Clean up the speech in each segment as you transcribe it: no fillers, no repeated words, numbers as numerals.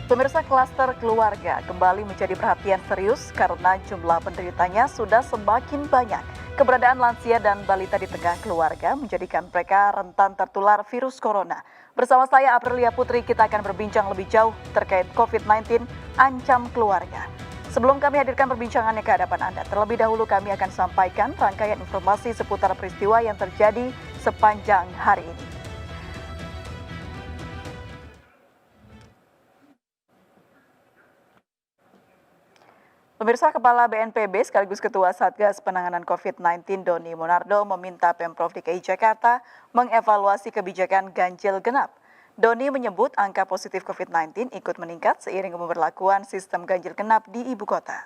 Pemirsa, klaster keluarga kembali menjadi perhatian serius karena jumlah penderitanya sudah semakin banyak. Keberadaan lansia dan balita di tengah keluarga menjadikan mereka rentan tertular virus corona. Bersama saya Aprilia Putri, kita akan berbincang lebih jauh terkait COVID-19 ancam keluarga. Sebelum kami hadirkan perbincangannya ke hadapan Anda, terlebih dahulu kami akan sampaikan rangkaian informasi seputar peristiwa yang terjadi sepanjang hari ini. Pemirsa, Kepala BNPB sekaligus Ketua Satgas Penanganan COVID-19 Doni Monardo meminta Pemprov DKI Jakarta mengevaluasi kebijakan ganjil genap. Doni menyebut angka positif COVID-19 ikut meningkat seiring pemberlakuan sistem ganjil genap di ibu kota.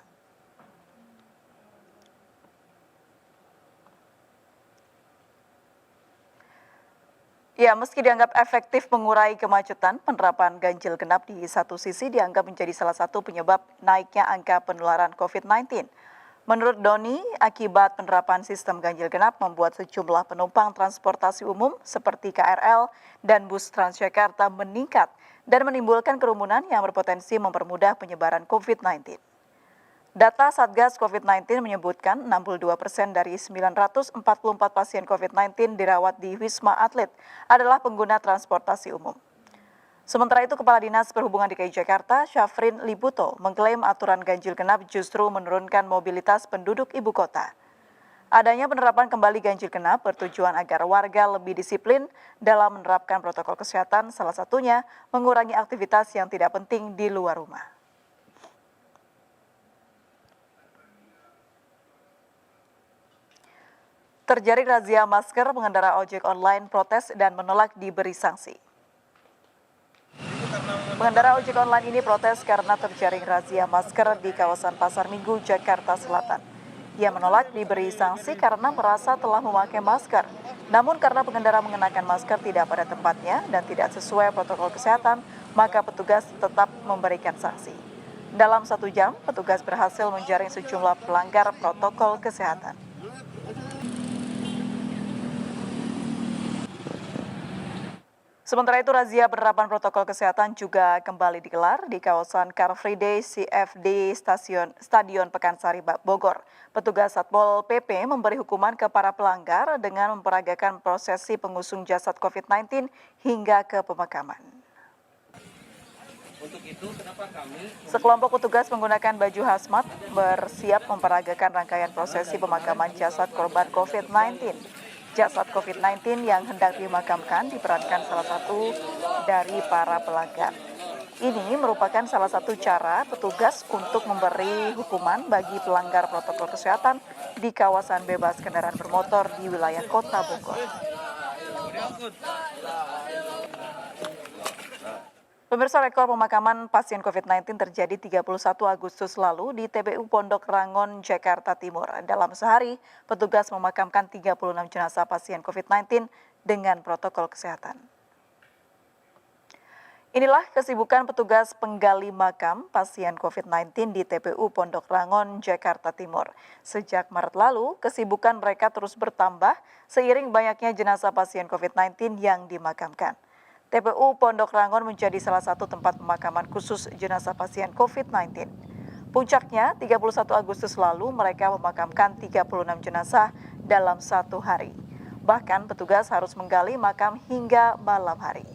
Ya, meski dianggap efektif mengurai kemacetan, penerapan ganjil genap di satu sisi dianggap menjadi salah satu penyebab naiknya angka penularan COVID-19. Menurut Doni, akibat penerapan sistem ganjil genap membuat sejumlah penumpang transportasi umum seperti KRL dan bus Transjakarta meningkat dan menimbulkan kerumunan yang berpotensi mempermudah penyebaran COVID-19. Data Satgas COVID-19 menyebutkan 62% dari 944 pasien COVID-19 dirawat di Wisma Atlet adalah pengguna transportasi umum. Sementara itu, Kepala Dinas Perhubungan DKI Jakarta, Syafrin Liputo, mengklaim aturan ganjil genap justru menurunkan mobilitas penduduk ibu kota. Adanya penerapan kembali ganjil genap bertujuan agar warga lebih disiplin dalam menerapkan protokol kesehatan, salah satunya mengurangi aktivitas yang tidak penting di luar rumah. Terjaring razia masker, pengendara ojek online protes dan menolak diberi sanksi. Pengendara ojek online ini protes karena terjaring razia masker di kawasan Pasar Minggu, Jakarta Selatan. Ia menolak diberi sanksi karena merasa telah memakai masker. Namun karena pengendara mengenakan masker tidak pada tempatnya dan tidak sesuai protokol kesehatan, maka petugas tetap memberikan sanksi. Dalam 1 jam, petugas berhasil menjaring sejumlah pelanggar protokol kesehatan. Sementara itu, razia penerapan protokol kesehatan juga kembali digelar di kawasan Car Free Day CFD Stadion Pekansari Bogor. Petugas Satpol PP memberi hukuman ke para pelanggar dengan memperagakan prosesi pengusung jasad COVID-19 hingga ke pemakaman. Untuk itu, sekelompok petugas menggunakan baju hazmat bersiap memperagakan rangkaian prosesi pemakaman jasad korban COVID-19. Jasad COVID-19 yang hendak dimakamkan diperankan salah satu dari para pelanggar. Ini merupakan salah satu cara petugas untuk memberi hukuman bagi pelanggar protokol kesehatan di kawasan bebas kendaraan bermotor di wilayah Kota Bogor. Pemirsa, rekor pemakaman pasien COVID-19 terjadi 31 Agustus lalu di TPU Pondok Rangon, Jakarta Timur. Dalam sehari, petugas memakamkan 36 jenazah pasien COVID-19 dengan protokol kesehatan. Inilah kesibukan petugas penggali makam pasien COVID-19 di TPU Pondok Rangon, Jakarta Timur. Sejak Maret lalu, kesibukan mereka terus bertambah seiring banyaknya jenazah pasien COVID-19 yang dimakamkan. TPU Pondok Rangon menjadi salah satu tempat pemakaman khusus jenazah pasien COVID-19. Puncaknya, 31 Agustus lalu mereka memakamkan 36 jenazah dalam 1 hari. Bahkan petugas harus menggali makam hingga malam hari.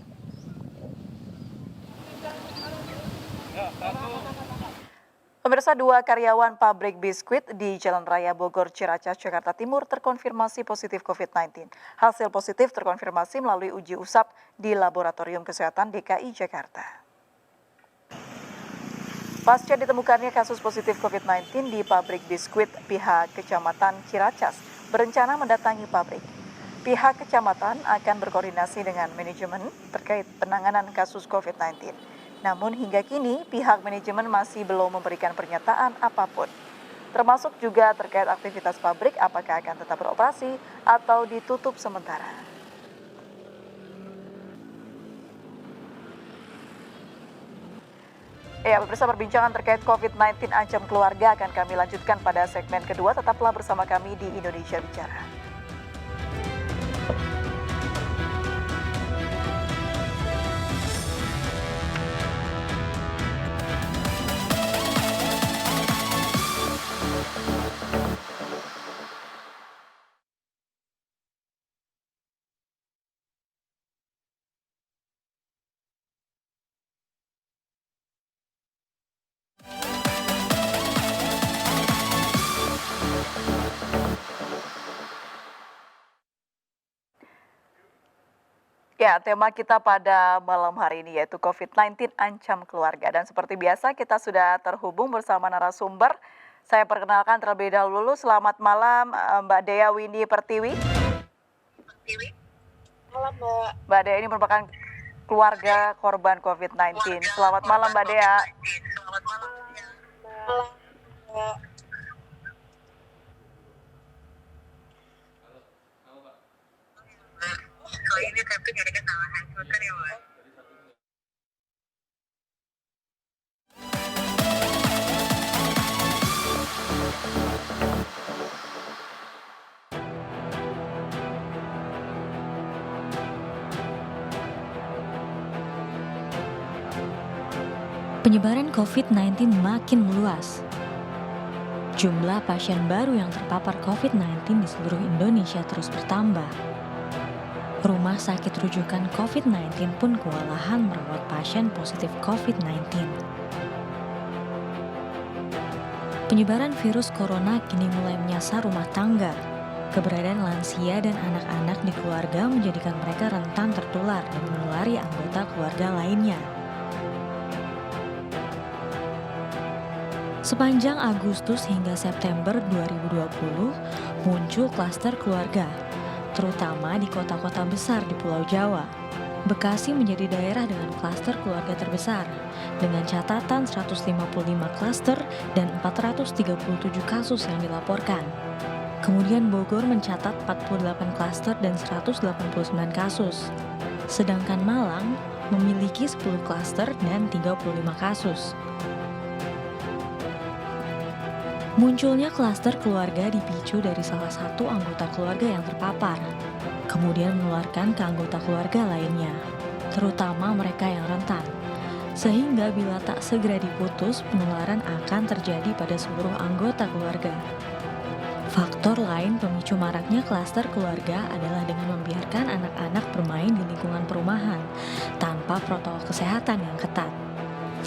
Pemirsa, 2 karyawan pabrik biskuit di Jalan Raya Bogor, Ciracas, Jakarta Timur terkonfirmasi positif COVID-19. Hasil positif terkonfirmasi melalui uji usap di Laboratorium Kesehatan DKI Jakarta. Pasca ditemukannya kasus positif COVID-19 di pabrik biskuit, pihak Kecamatan Ciracas berencana mendatangi pabrik. Pihak kecamatan akan berkoordinasi dengan manajemen terkait penanganan kasus COVID-19. Namun hingga kini pihak manajemen masih belum memberikan pernyataan apapun. Termasuk juga terkait aktivitas pabrik apakah akan tetap beroperasi atau ditutup sementara. Ya, pemirsa, perbincangan terkait COVID-19 ancam keluarga akan kami lanjutkan pada segmen kedua. Tetaplah bersama kami di Indonesia Bicara. Ya, tema kita pada malam hari ini yaitu COVID-19 ancam keluarga. Dan seperti biasa kita sudah terhubung bersama narasumber. Saya perkenalkan terlebih dahulu, selamat malam Mbak Dea Windy Pertiwi. Malam, Mbak. Mbak Dea ini merupakan keluarga korban COVID-19. Selamat malam Mbak Dea. Malam, Mbak. Ini tapi nggak ada kesalahan, sebentar ya, Mbak. Penyebaran COVID-19 makin meluas. Jumlah pasien baru yang terpapar COVID-19 di seluruh Indonesia terus bertambah. Rumah sakit rujukan COVID-19 pun kewalahan merawat pasien positif COVID-19. Penyebaran virus corona kini mulai menyasar rumah tangga. Keberadaan lansia dan anak-anak di keluarga menjadikan mereka rentan tertular dan menulari anggota keluarga lainnya. Sepanjang Agustus hingga September 2020, muncul klaster keluarga, terutama di kota-kota besar di Pulau Jawa. Bekasi menjadi daerah dengan klaster keluarga terbesar, dengan catatan 155 klaster dan 437 kasus yang dilaporkan. Kemudian Bogor mencatat 48 klaster dan 189 kasus. Sedangkan Malang memiliki 10 klaster dan 35 kasus. Munculnya klaster keluarga dipicu dari salah satu anggota keluarga yang terpapar, kemudian menularkan ke anggota keluarga lainnya, terutama mereka yang rentan. Sehingga bila tak segera diputus, penularan akan terjadi pada seluruh anggota keluarga. Faktor lain pemicu maraknya klaster keluarga adalah dengan membiarkan anak-anak bermain di lingkungan perumahan tanpa protokol kesehatan yang ketat.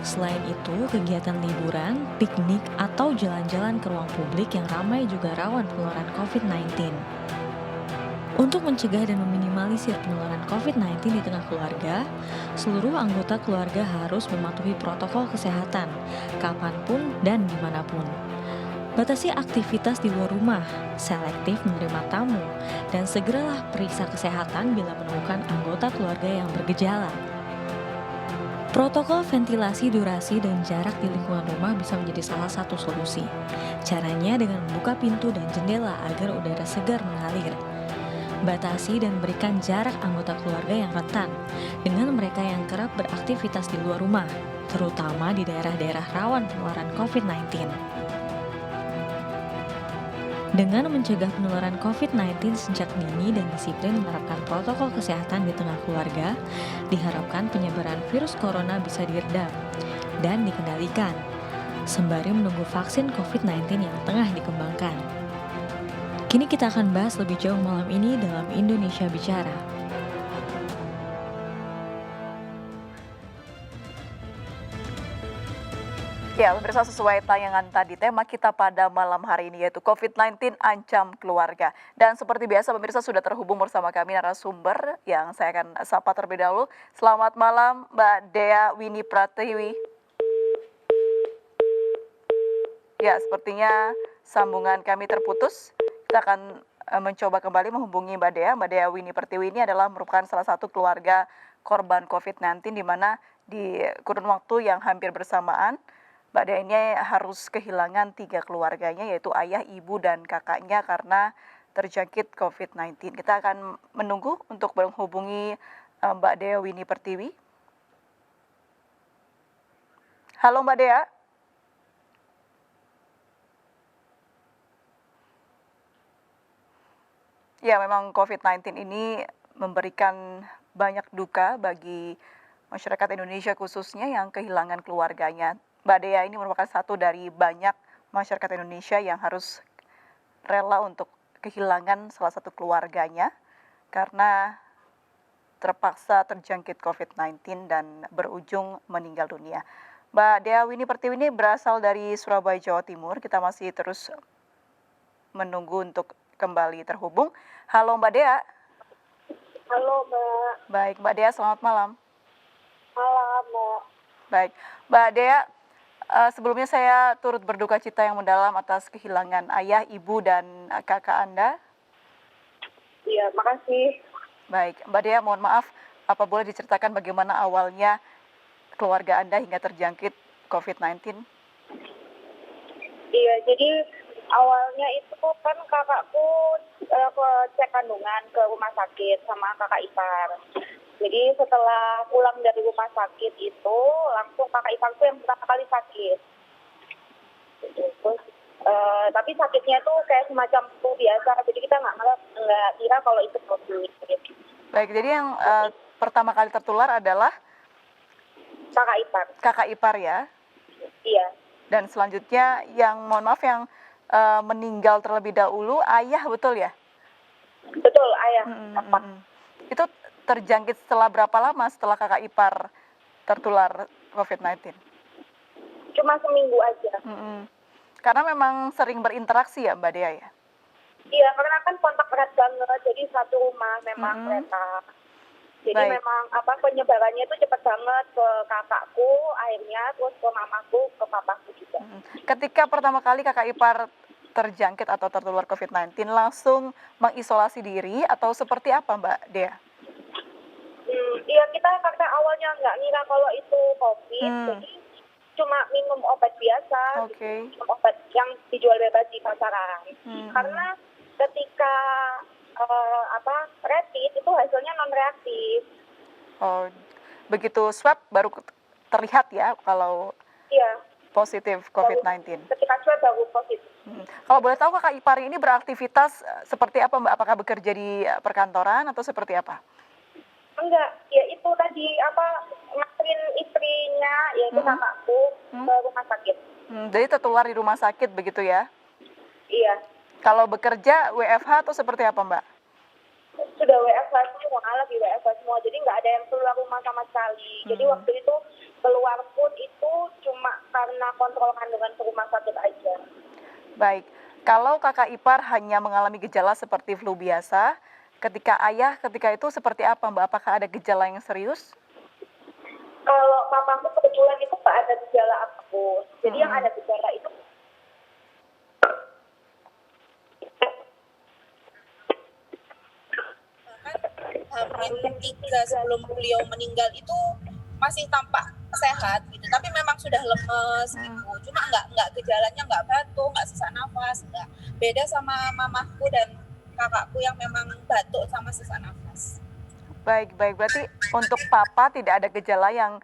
Selain itu, kegiatan liburan, piknik, atau jalan-jalan ke ruang publik yang ramai juga rawan penularan COVID-19. Untuk mencegah dan meminimalisir penularan COVID-19 di tengah keluarga, seluruh anggota keluarga harus mematuhi protokol kesehatan, kapanpun dan dimanapun. Batasi aktivitas di luar rumah, selektif menerima tamu, dan segeralah periksa kesehatan bila menemukan anggota keluarga yang bergejala. Protokol ventilasi, durasi, dan jarak di lingkungan rumah bisa menjadi salah satu solusi. Caranya dengan membuka pintu dan jendela agar udara segar mengalir. Batasi dan berikan jarak anggota keluarga yang rentan dengan mereka yang kerap beraktivitas di luar rumah, terutama di daerah-daerah rawan penularan COVID-19. Dengan mencegah penularan COVID-19 sejak dini dan disiplin menerapkan protokol kesehatan di tengah keluarga, diharapkan penyebaran virus corona bisa diredam dan dikendalikan, sembari menunggu vaksin COVID-19 yang tengah dikembangkan. Kini kita akan bahas lebih jauh malam ini dalam Indonesia Bicara. Ya, pemirsa, sesuai tayangan tadi, tema kita pada malam hari ini yaitu COVID-19 ancam keluarga. Dan seperti biasa pemirsa sudah terhubung bersama kami narasumber yang saya akan sapa terlebih dahulu. Selamat malam Mbak Dea Windy Pertiwi. Ya, sepertinya sambungan kami terputus. Kita akan mencoba kembali menghubungi Mbak Dea. Mbak Dea Windy Pertiwi ini adalah merupakan salah satu keluarga korban COVID-19 di mana di kurun waktu yang hampir bersamaan Mbak Dea ini harus kehilangan 3 keluarganya yaitu ayah, ibu, dan kakaknya karena terjangkit COVID-19. Kita akan menunggu untuk menghubungi Mbak Dea Windy Pertiwi. Halo Mbak Dea. Ya, memang COVID-19 ini memberikan banyak duka bagi masyarakat Indonesia khususnya yang kehilangan keluarganya. Mbak Dea ini merupakan satu dari banyak masyarakat Indonesia yang harus rela untuk kehilangan salah satu keluarganya karena terpaksa terjangkit COVID-19 dan berujung meninggal dunia. Mbak Dea Windy Pertiwi ini berasal dari Surabaya, Jawa Timur. Kita masih terus menunggu untuk kembali terhubung. Halo Mbak Dea. Halo Mbak, Baik, Mbak Dea, selamat malam. malam Mbak. Baik, Mbak Dea, sebelumnya saya turut berduka cita yang mendalam atas kehilangan ayah, ibu, dan kakak Anda. Iya, makasih. Baik, Mbak Dea, mohon maaf, apa boleh diceritakan bagaimana awalnya keluarga Anda hingga terjangkit COVID-19? Iya, jadi awalnya itu kan kakakku ke cek kandungan ke rumah sakit sama kakak ipar. Jadi setelah pulang dari rumah sakit itu langsung kakak iparku yang pertama kali sakit. Gitu. Terus tapi sakitnya tuh kayak semacam flu biasa. Jadi kita nggak kira kalau itu COVID. Baik, jadi yang pertama kali tertular adalah Kakak ipar. kakak ipar ya, Iya, dan selanjutnya yang mohon maaf yang meninggal terlebih dahulu ayah, betul ya? betul ayah. Apa? Itu terjangkit setelah berapa lama setelah kakak ipar tertular COVID-19? Cuma seminggu aja. Karena memang sering berinteraksi ya Mbak Dea ya? Iya, karena kan kontak erat banget, jadi satu rumah memang mereka. Jadi Baik. memang penyebarannya itu cepat banget ke kakakku, akhirnya terus ke mamaku, ke papaku juga. Ketika pertama kali kakak ipar terjangkit atau tertular COVID-19, langsung mengisolasi diri atau seperti apa Mbak Dea? Iya, kita karena awalnya nggak ngira kalau itu COVID, jadi cuma minum obat biasa, Oke. gitu. Minum obat yang dijual bebas di pasaran. Karena ketika rapid itu hasilnya non reaktif. Oh, begitu swab baru terlihat ya kalau Iya, positif COVID-19. ketika swab baru positif. Kalau boleh tahu kakak ipar ini beraktivitas seperti apa Mbak? Apakah bekerja di perkantoran atau seperti apa? Enggak, ya itu tadi nganterin istrinya, yaitu kakakku ke rumah sakit. Jadi tertular di rumah sakit begitu ya? Iya, Kalau bekerja WFH atau seperti apa Mbak? sudah WFH semua, lagi WFH semua, jadi nggak ada yang keluar rumah sama sekali. Jadi waktu itu keluar pun itu cuma karena kontrol kandungan ke rumah sakit aja. Baik, kalau kakak ipar hanya mengalami gejala seperti flu biasa, ketika itu seperti apa Mbak? Apakah ada gejala yang serius? Kalau papaku kebetulan itu nggak ada gejala apapun. Jadi yang ada gejala itu Hamin 3 sebelum beliau meninggal itu masih tampak sehat gitu, tapi memang sudah lemes gitu. Cuma nggak gejalanya, nggak batuk, nggak sesak nafas, nggak. Beda sama mamaku dan kakakku yang memang batuk sama sesak nafas. Baik, berarti untuk papa tidak ada gejala yang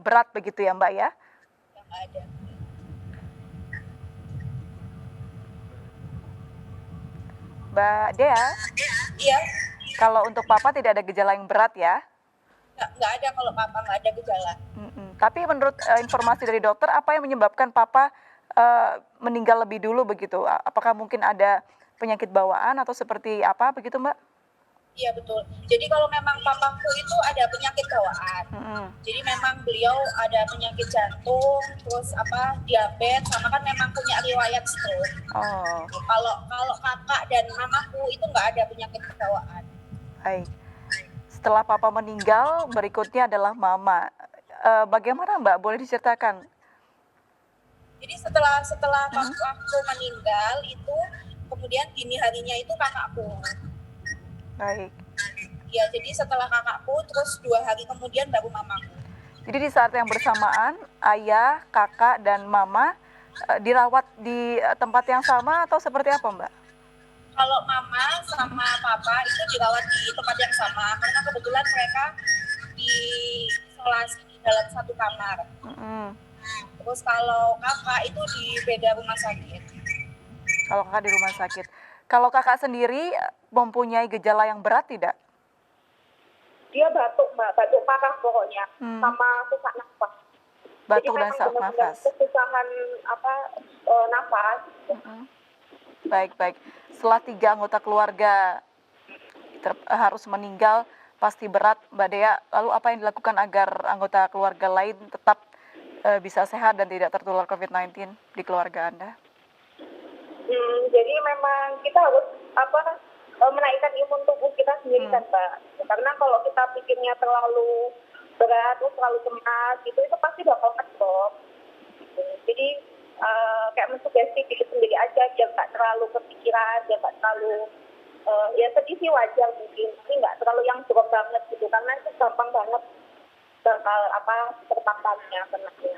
berat begitu ya Mbak ya? Yang ada. Mbak Dea, Iya, kalau untuk papa tidak ada gejala yang berat ya? nggak ada kalau papa nggak ada gejala. Tapi menurut informasi dari dokter, apa yang menyebabkan papa meninggal lebih dulu begitu? Apakah mungkin ada penyakit bawaan atau seperti apa begitu Mbak? Iya betul. Jadi kalau memang papaku itu ada penyakit bawaan. Jadi memang beliau ada penyakit jantung, terus diabetes, sama kan memang punya riwayat stroke. Oh, Kalau kakak dan mamaku itu nggak ada penyakit bawaan. baik. Setelah papa meninggal, berikutnya adalah mama. Bagaimana Mbak? Boleh diceritakan? Jadi setelah papaku meninggal itu, kemudian dini harinya itu kakakku. Baik. Ya, jadi setelah kakakku, terus 2 hari kemudian baru mamaku. Jadi di saat yang bersamaan, ayah, kakak, dan mama dirawat di tempat yang sama atau seperti apa Mbak? Kalau mama sama papa itu dirawat di tempat yang sama, karena kebetulan mereka diisolasi di dalam satu kamar. Terus kalau kakak itu di beda rumah sakit. Kalau kakak di rumah sakit. Kalau kakak sendiri mempunyai gejala yang berat tidak? dia batuk Mbak, batuk parah pokoknya, sama sesak nafas. Batuk Jadi dan sesak memang nafas. kesusahan nafas. Baik. Setelah 3 anggota keluarga harus meninggal, pasti berat Mbak Dea. Lalu apa yang dilakukan agar anggota keluarga lain tetap bisa sehat dan tidak tertular COVID-19 di keluarga Anda? Jadi memang kita harus menaikkan imun tubuh kita sendiri kan Mbak. Karena kalau kita pikirnya terlalu berat, terus terlalu cemas gitu, itu pasti bakal ngedrop. Gitu. Jadi kayak mensugesti diri sendiri aja, dia nggak terlalu kepikiran, dia nggak terlalu ya sedih sih wajar mungkin, tapi nggak terlalu yang drop banget gitu, karena itu gampang banget bakal terpaparnya kenanya.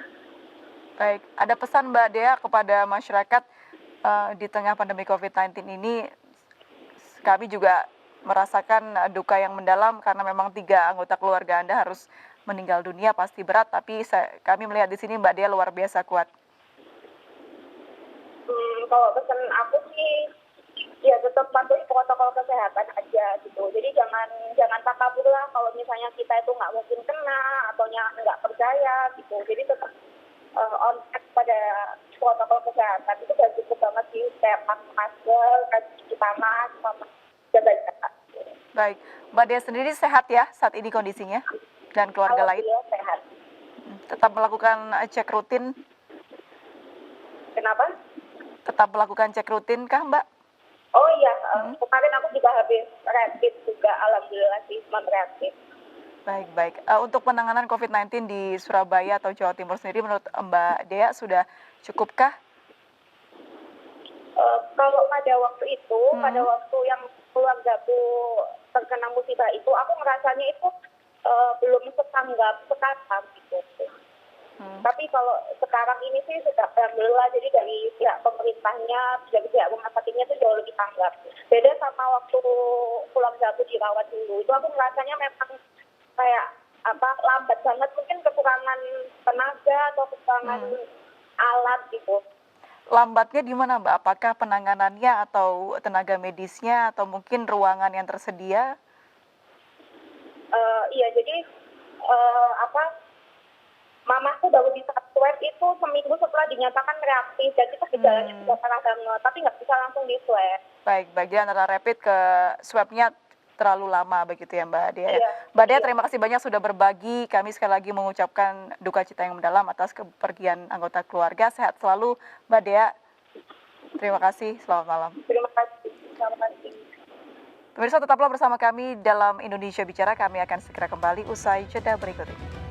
Baik, ada pesan Mbak Dea kepada masyarakat di tengah pandemi COVID-19 ini. Kami juga merasakan duka yang mendalam karena memang 3 anggota keluarga Anda harus meninggal dunia, pasti berat, tapi kami melihat di sini Mbak Dea luar biasa kuat. Kalau pesan aku sih ya tetap patuhi protokol kesehatan aja gitu. Jadi jangan takabur lah kalau misalnya kita itu nggak mungkin kena atau nggak percaya gitu. Jadi tetap on track pada protokol kesehatan itu udah cukup banget sih, kayak pakai masker, cuci tangan, sama jaga jarak. Baik, Mbak Dea sendiri sehat ya saat ini kondisinya dan keluarga lain? Alhamdulillah sehat. Tetap melakukan cek rutin? Kenapa? Tetap melakukan cek rutin kah Mbak? Oh iya, kemarin aku juga habis rapid juga, alhamdulillah sih reaktif. Baik. Untuk penanganan COVID-19 di Surabaya atau Jawa Timur sendiri menurut Mbak Dea sudah cukupkah? Kalau pada waktu itu, pada waktu yang keluargaku terkena musibah itu, aku ngerasanya itu belum setanggap sekarang gitu. Tapi kalau sekarang ini sih sudah alhamdulillah, jadi dari pihak pemerintahnya, dari pihak rumah sakitnya itu jauh lebih tanggap. Beda sama waktu keluargaku dirawat dulu, itu aku ngerasanya memang kayak lambat banget, mungkin kekurangan tenaga atau kekurangan alat gitu. Lambatnya di mana Mbak? Apakah penanganannya atau tenaga medisnya atau mungkin ruangan yang tersedia? Iya, jadi mamaku baru bisa swab itu seminggu setelah dinyatakan reaktif, jadi itu gejalanya sudah parah banget, tapi nggak bisa langsung di swab. Baik, bagian antara rapid ke swabnya terlalu lama begitu ya Mbak Dea. Iya. Mbak Dea terima kasih banyak sudah berbagi. Kami sekali lagi mengucapkan duka cita yang mendalam atas kepergian anggota keluarga. Sehat selalu Mbak Dea. Terima kasih, selamat malam. Terima kasih. Selamat pagi. Pemirsa tetaplah bersama kami dalam Indonesia Bicara. Kami akan segera kembali usai jeda berikut ini.